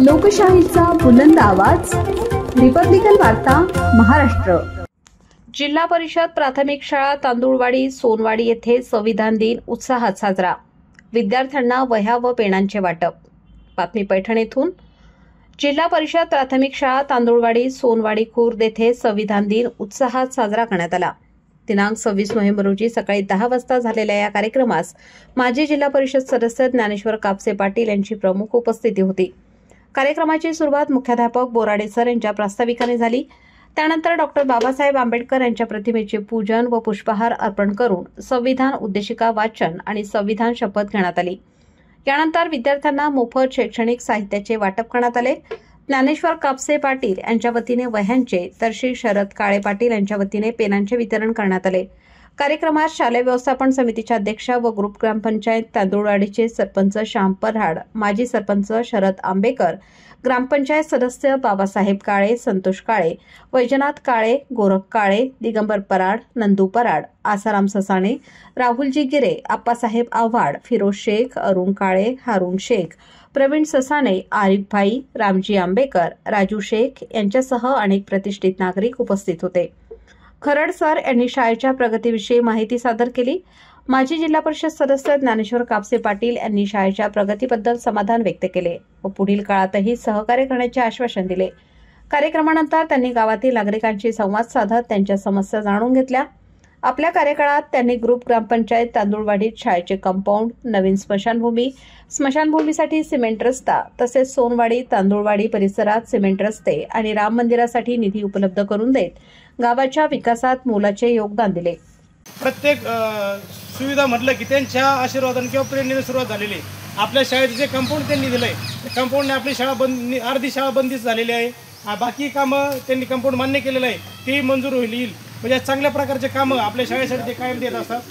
लोकशाहीचा बुलंद आवाज, रिपब्लिकन वार्ता, महाराष्ट्र। जिल्हा परिषद प्राथमिक शाळा तांदुळवाडी सोनवाडी येथे संविधान दिन उत्साहात साजरा। विद्यार्थ्यांना वह्या व पेनांचे वाटप। बातमी पैठण येथून। जिल्हा परिषद प्राथमिक शाळा तांदुळवाडी सोनवाडी खुर्द येथे संविधान दिन उत्साहात साजरा करण्यात आला। दिनांक 26 नोव्हेंबर रोजी सकाळी 10 वाजता झालेल्या या कार्यक्रमास माजी जिल्हा परिषद सदस्य ज्ञानेश्वर कापसे पाटील यांची प्रमुख उपस्थिती होती। कार्यक्रमाची सुरुवात मुख्याध्यापक बोराडे सर यांच्या प्रास्ताविकाने झाली। त्यानंतर डॉक्टर बाबासाहेब आंबेडकर यांच्या प्रतिमेचे पूजन व पुष्पहार अर्पण करून संविधान उद्देशिका वाचन आणि संविधान शपथ घेण्यात आली। यानंतर विद्यार्थ्यांना मोफत शैक्षणिक साहित्याचे वाटप करण्यात आले। ज्ञानेश्वर कापसे पाटील यांच्या वतीने वह्यांचे तर श्री शरद काळे पाटील यांच्या वतीने पेनांचे वितरण करण्यात आले। कार्यक्रमात शालेय व्यवस्थापन समितीच्या अध्यक्षा व ग्रुप ग्रामपंचायत तांदुळवाडीचे सरपंच श्याम पराड, माजी सरपंच शरद आंबेकर, ग्रामपंचायत सदस्य बाबासाहेब काळे, संतोष काळे, वैजनाथ काळे, गोरख काळे, दिगंबर पराड, नंदू पराड, आसाराम ससाणे, राहुलजी गिरे, आप्पासाहेब आव्हाड, फिरोज शेख, अरुण काळे, हारून शेख, प्रवीण ससाणे, आरिफ भाई, रामजी आंबेकर, राजू शेख यांच्यासह अनेक प्रतिष्ठित नागरिक उपस्थित होते। खरड सर यांनी शाळेच्या प्रगतीविषयी माहिती सादर केली। माजी जिल्हा परिषद सदस्य ज्ञानेश्वर कापसे पाटील यांनी शाळेच्या प्रगतीबद्दल समाधान व्यक्त केले व पुढील काळातही सहकार्य करण्याचे आश्वासन दिले। कार्यक्रमानंतर त्यांनी गावातील नागरिकांशी संवाद साधत त्यांच्या समस्या जाणून घेतल्या। आपल्या कार्यकाळात त्यांनी ग्रुप ग्रामपंचायत तांदुळवाडीत शाळेचे कंपाऊंड, नवीन स्मशानभूमीसाठी सिमेंट रस्ता, तसेच सोनवाडी तांदुळवाडी परिसरात सिमेंट रस्ते आणि राम मंदिरासाठी निधी उपलब्ध करून देत गावाच्या विकासात मोलाचे योगदान दिले। प्रत्येक सुविधा म्हटलं की त्यांच्या आशीर्वादाने किंवा प्रेरणेने सुरुवात झालेली। आपल्या शाळेचे जे कंपाऊंड त्यांनी दिलंय, कंपाऊंडने आपली शाळा अर्धी शाळा बंदिस्त झालेली आहे। बाकी कामं त्यांनी कंपाऊंड मान्य केलेलं आहे, ती मंजूर होईल। म्हणजे चांगल्या प्रकारचे कामं आपल्या शाळेसाठी ते कायम देत असतात।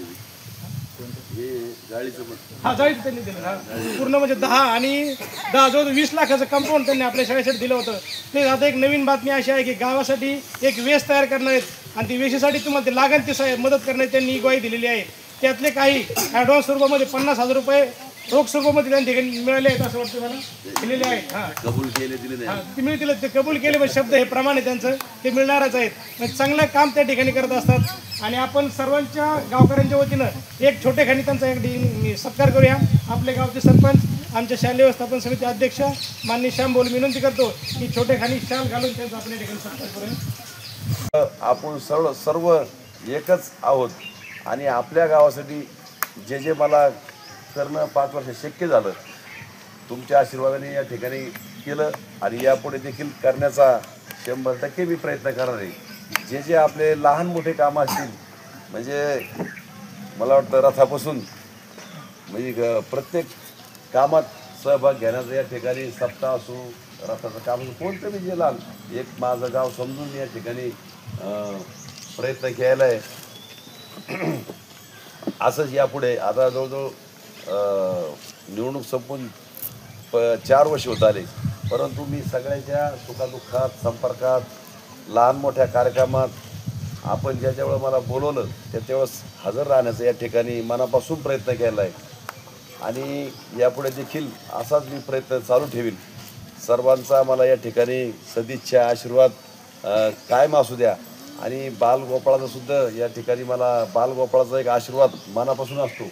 जाळीचं त्यांनी दिलं पूर्ण, म्हणजे 10 जवळ 20 लाखाचं कंपाऊंड त्यांनी आपल्या शाळेसाठी दिलं होतं। ते आता एक नवीन बातमी अशी आहे की गावासाठी एक वेस तयार करणार आहेत आणि ती वेशीसाठी तुम्हाला ते लागेल ते मदत करण्याची त्यांनी ग्वाही दिलेली आहे। त्यातले काही ॲडव्हान्स स्वरूपामध्ये 50,000 रुपये रोख स्वरूपामध्ये त्यांनी ठिकाणी मिळाले आहेत असं वाटतं मला, दिलेले आहेत। कबूल केले ते मिळतील, ते कबूल केले म्हणजे शब्द हे प्रमाण आहे त्यांचं, ते मिळणारच आहेत। म्हणजे चांगलं काम त्या ठिकाणी करत असतात आणि आपण सर्वांच्या गावकऱ्यांच्या वतीनं एक छोटेखानी त्यांचा एक सत्कार करूया। आपले गावचे सरपंच, आमच्या शालेय व्यवस्थापन समिती अध्यक्ष माननीय श्याम बोल विनंती करतो की छोटेखानी शाल घालून त्यांचा आपल्या ठिकाणी सत्कार करूया। आपण सर्व एकच आहोत आणि आपल्या गावासाठी जे मला करणं 5 वर्ष शक्य झालं, तुमच्या आशीर्वादाने या ठिकाणी केलं आणि यापुढे देखील करण्याचा 100% मी प्रयत्न करणार आहे। जे आपले लहान मोठे कामं असतील, म्हणजे मला वाटतं रथापासून म्हणजे प्रत्येक कामात सहभाग घेण्याचा या ठिकाणी सप्ताह असो, रथाचं काम असो, कोणतं बी जे लहान एक माझं गाव समजून या ठिकाणी प्रयत्न केला आहे। असंच यापुढे आता जवळजवळ निवडणूक संपून 4 वर्ष होत आले, परंतु मी सगळ्यांच्या सुखादुःखात, संपर्कात, लहान मोठ्या कार्यक्रमात आपण ज्यावेळेस मला बोलवलं त्यावेळेस हजर राहण्याचा या ठिकाणी मनापासून प्रयत्न केला आहे आणि यापुढे देखील असाच मी प्रयत्न चालू ठेवीन। सर्वांचा मला या ठिकाणी सदिच्छा आशीर्वाद कायम असू द्या आणि बालगोपाळाचा सुद्धा या ठिकाणी मला बालगोपाळाचा एक आशीर्वाद मनापासून असतो,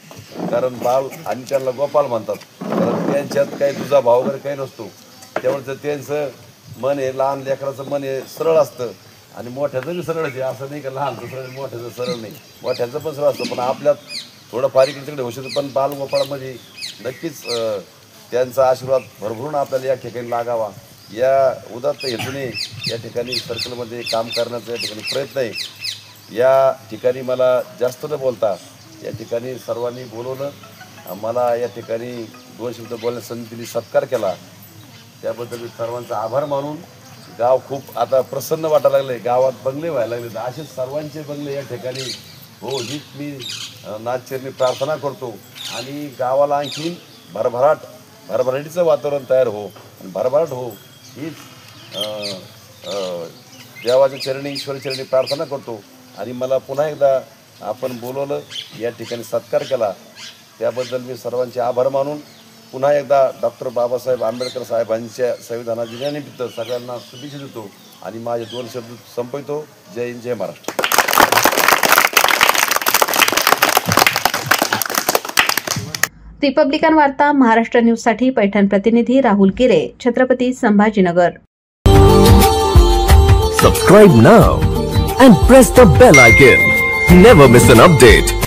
कारण बाल आणि त्यांना गोपाल म्हणतात, कारण त्यांच्यात काही तुझा भाव वगैरे काही नसतो। त्यामुळे त्यांचं मन हे लहान लेकराचं मन हे सरळ असतं आणि मोठ्याचं बी सरळ आहे, असं नाही का लहानचं सरळ मोठ्याचं सरळ नाही, मोठ्याचं पण सरळ असतं, पण आपल्यात थोडं फार इकडे तिकडे होऊ शकतं। पण बालगोपाळामध्ये नक्कीच त्यांचा आशीर्वाद भरभरून आपल्याला या ठिकाणी लागावा या उदात्त हेतूने या ठिकाणी सर्कलमध्ये काम करण्याचा या ठिकाणी प्रयत्न आहे। या ठिकाणी मला जास्त न बोलता या ठिकाणी सर्वांनी बोलवलं, मला या ठिकाणी 2 शब्द बोलण्यास संधी दिली, सत्कार केला, त्याबद्दल मी सर्वांचा आभार मानून गाव खूप आता प्रसन्न वाटायला लागले। गावात बंगले व्हायला लागले, असेच सर्वांचे बंगले या ठिकाणी हो हीच मी नाथचरणी प्रार्थना करतो आणि गावाला आणखी भरभराटीचं वातावरण तयार हो आणि भरभराट हो हीच देवाच्या चरणी, ईश्वरी चरणी प्रार्थना करतो। आणि मला पुन्हा एकदा आपण बोलवलं, या ठिकाणी सत्कार केला, त्याबद्दल मी सर्वांचे आभार मानून पुन्हा एकदा डॉक्टर बाबासाहेब आंबेडकर साहेबांच्या संविधान दिनानिमित्त सगळ्यांना शुभेच्छा देतो आणि माझे 2 शब्द संपवतो. जय हिंद, जय महाराष्ट्र. रिपब्लिकन वार्ता महाराष्ट्र न्यूज साठी पैठण प्रतिनिधी राहुल किरे, Chhatrapati Sambhajinagar. Subscribe now and press the bell icon. Never miss an update.